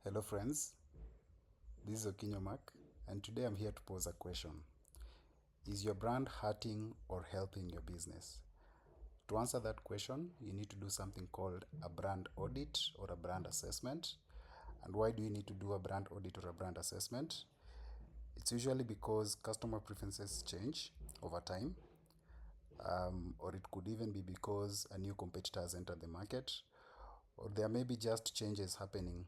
Hello friends, this is Okinyo Mark, and today I'm here to pose a question. Is your brand hurting or helping your business? To answer that question, you need to do something called a brand audit or a brand assessment. And why do you need to do a brand audit or a brand assessment? It's usually because customer preferences change over time, or it could even be because a new competitor has entered the market, or there may be just changes happening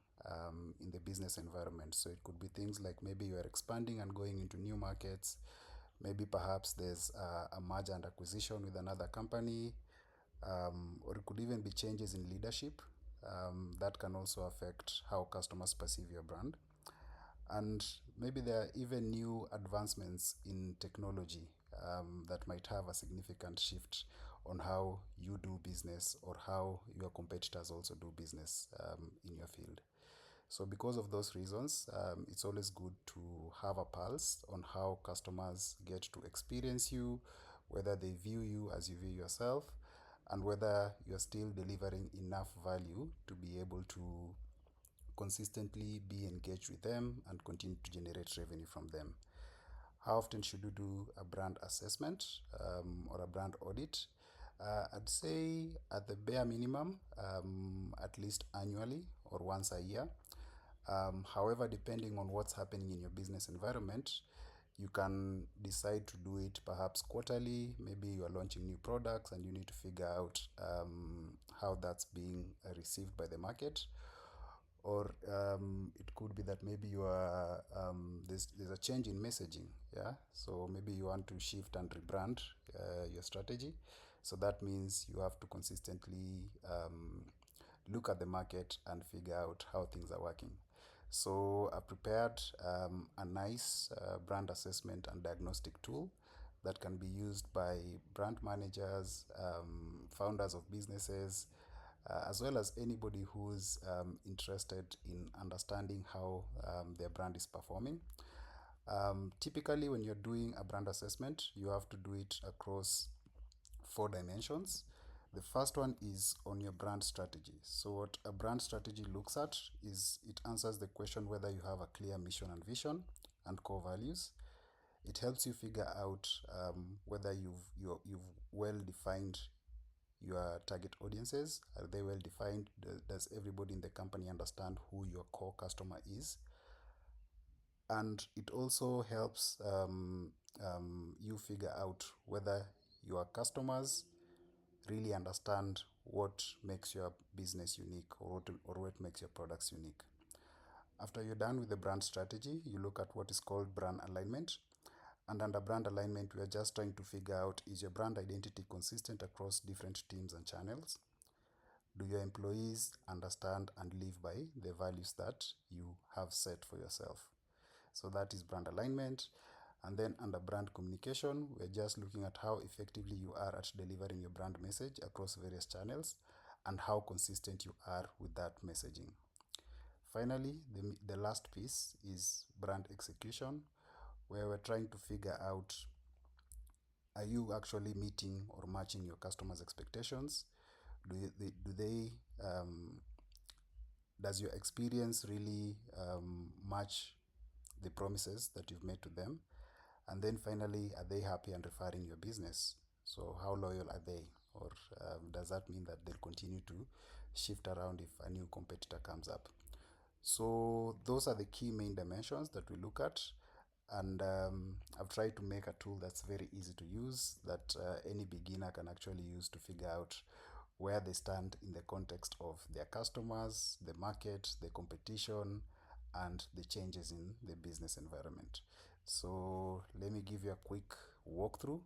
in the business environment. So it could be things like maybe you are expanding and going into new markets. Maybe perhaps there's a merger and acquisition with another company, or it could even be changes in leadership that can also affect how customers perceive your brand. And maybe there are even new advancements in technology that might have a significant shift on how you do business or how your competitors also do business in your field. So because of those reasons, it's always good to have a pulse on how customers get to experience you, whether they view you as you view yourself, and whether you're still delivering enough value to be able to consistently be engaged with them and continue to generate revenue from them. How often should you do a brand assessment or a brand audit? I'd say at the bare minimum, at least annually or once a year. However, depending on what's happening in your business environment, you can decide to do it perhaps quarterly. Maybe you are launching new products and you need to figure out how that's being received by the market. Or it could be that maybe you are there's a change in messaging. Yeah, so maybe you want to shift and rebrand your strategy. So that means you have to consistently look at the market and figure out how things are working. So I prepared a nice brand assessment and diagnostic tool that can be used by brand managers, founders of businesses, as well as anybody who's interested in understanding how their brand is performing. Typically, when you're doing a brand assessment, you have to do it across 4 dimensions. The first one is on your brand strategy. So what a brand strategy looks at is it answers the question whether you have a clear mission and vision and core values. It helps you figure out whether you've well defined your target audiences. Are they well defined? Does everybody in the company understand who your core customer is? And it also helps you figure out whether your customers really understand what makes your business unique, or what makes your products unique. After you're done with the brand strategy, you look at what is called brand alignment. And under brand alignment, we are just trying to figure out, is your brand identity consistent across different teams and channels? Do your employees understand and live by the values that you have set for yourself? So that is brand alignment. And then under brand communication, we're just looking at how effectively you are at delivering your brand message across various channels and how consistent you are with that messaging. Finally, the last piece is brand execution, where we're trying to figure out, are you actually meeting or matching your customers' expectations? Does your experience really match the promises that you've made to them? And then finally, are they happy and referring your business? So how loyal are they? Or does that mean that they'll continue to shift around if a new competitor comes up? So those are the key main dimensions that we look at. And I've tried to make a tool that's very easy to use, that any beginner can actually use to figure out where they stand in the context of their customers, the market, the competition, and the changes in the business environment. So let me give you a quick walkthrough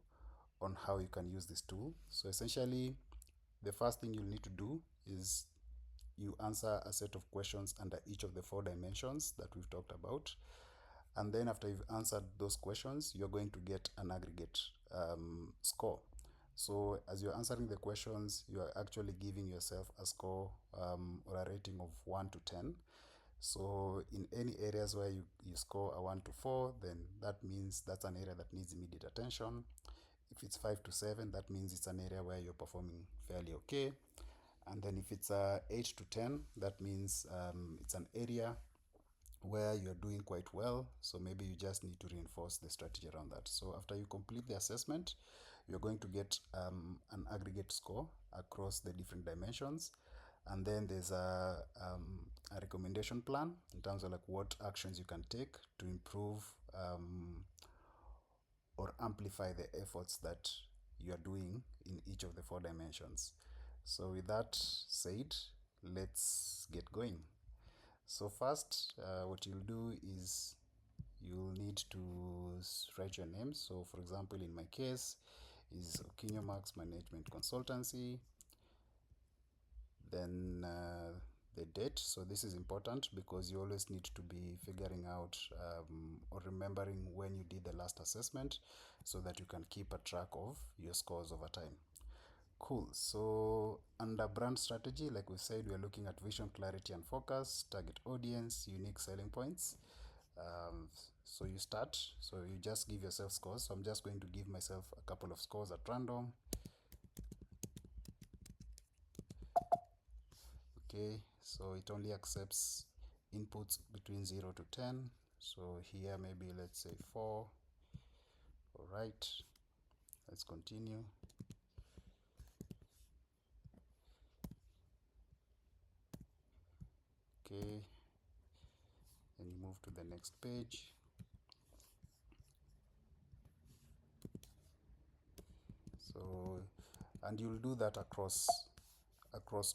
on how you can use this tool. So essentially, the first thing you'll need to do is you answer a set of questions under each of the 4 dimensions that we've talked about. And then after you've answered those questions, you're going to get an aggregate score. So as you're answering the questions, you are actually giving yourself a score or a rating of 1 to 10. So in any areas where you score a 1 to 4, then that means that's an area that needs immediate attention. If it's 5 to 7, that means it's an area where you're performing fairly okay. And then if it's 8 to 10, that means it's an area where you're doing quite well, so maybe you just need to reinforce the strategy around that. So after you complete the assessment, you're going to get an aggregate score across the different dimensions, and then there's a recommendation plan in terms of like what actions you can take to improve or amplify the efforts that you are doing in each of the 4 dimensions. So with that said, let's get going. So first, what you'll do is you'll need to write your name. So for example, in my case is Okinyo Max Management Consultancy, then the date. So this is important because you always need to be figuring out or remembering when you did the last assessment so that you can keep a track of your scores over time. Cool. So under brand strategy, like we said, we are looking at vision, clarity, and focus, target audience, unique selling points. So you start, so you just give yourself scores. So I'm just going to give myself a couple of scores at random. Okay, so it only accepts inputs between 0 to 10. So here maybe let's say 4. All right, let's continue. Okay, and you move to the next page. So, and you'll do that across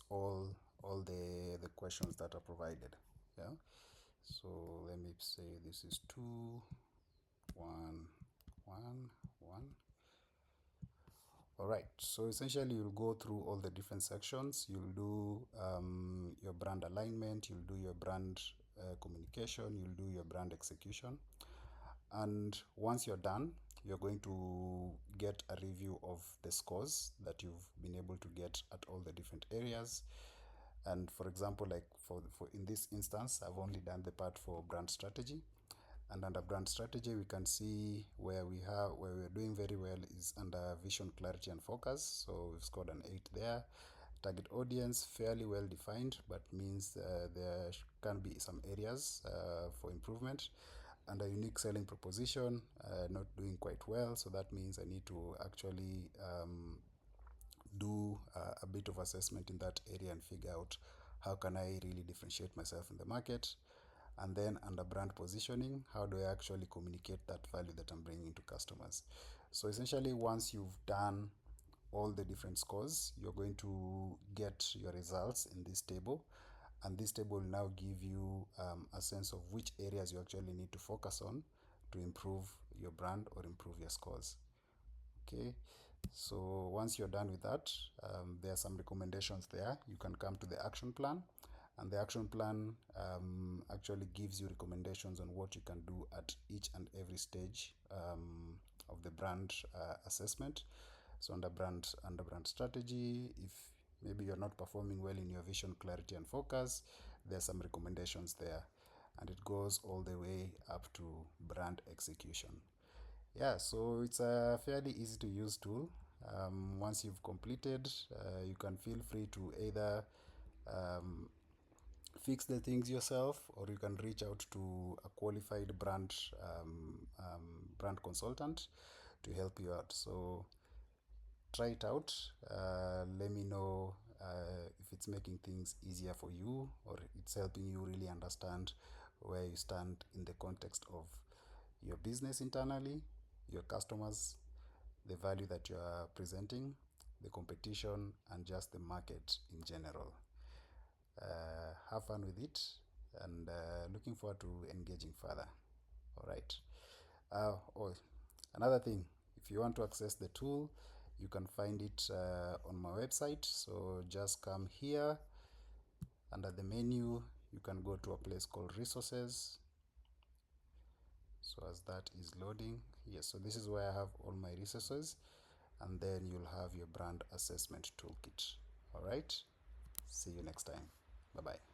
all the questions that are provided. Yeah. So let me say this is 2, 1, 1, 1. All right. So essentially, you'll go through all the different sections. You'll do your brand alignment. You'll do your brand communication. You'll do your brand execution. And once you're done, you're going to get a review of the scores that you've been able to get at all the different areas. And for example, like for in this instance, I've only done the part for brand strategy. And under brand strategy, we can see where we're doing very well is under vision, clarity, and focus. So we've scored an 8 there. Target audience fairly well defined, but means there can be some areas for improvement. And a unique selling proposition, not doing quite well. So that means I need to actually do a bit of assessment in that area and figure out how can I really differentiate myself in the market. And then under brand positioning, how do I actually communicate that value that I'm bringing to customers? So essentially, once you've done all the different scores, you're going to get your results in this table. And this table will now give you a sense of which areas you actually need to focus on to improve your brand or improve your scores. Okay, so once you're done with that, there are some recommendations there. You can come to the action plan, and the action plan actually gives you recommendations on what you can do at each and every stage of the brand assessment. So under brand strategy, if maybe you're not performing well in your vision, clarity, and focus, there's some recommendations there, and it goes all the way up to brand execution. Yeah, so it's a fairly easy to use tool. Once you've completed, you can feel free to either fix the things yourself, or you can reach out to a qualified brand consultant to help you out. So try it out. Let me know if it's making things easier for you, or it's helping you really understand where you stand in the context of your business internally, your customers, the value that you are presenting, the competition, and just the market in general. Have fun with it, and looking forward to engaging further. All right. Oh, another thing, if you want to access the tool, you can find it on my website. So just come here under the menu. You can go to a place called resources. So as that is loading, yes, so this is where I have all my resources, and then you'll have your brand assessment toolkit. All right, see you next time. Bye bye.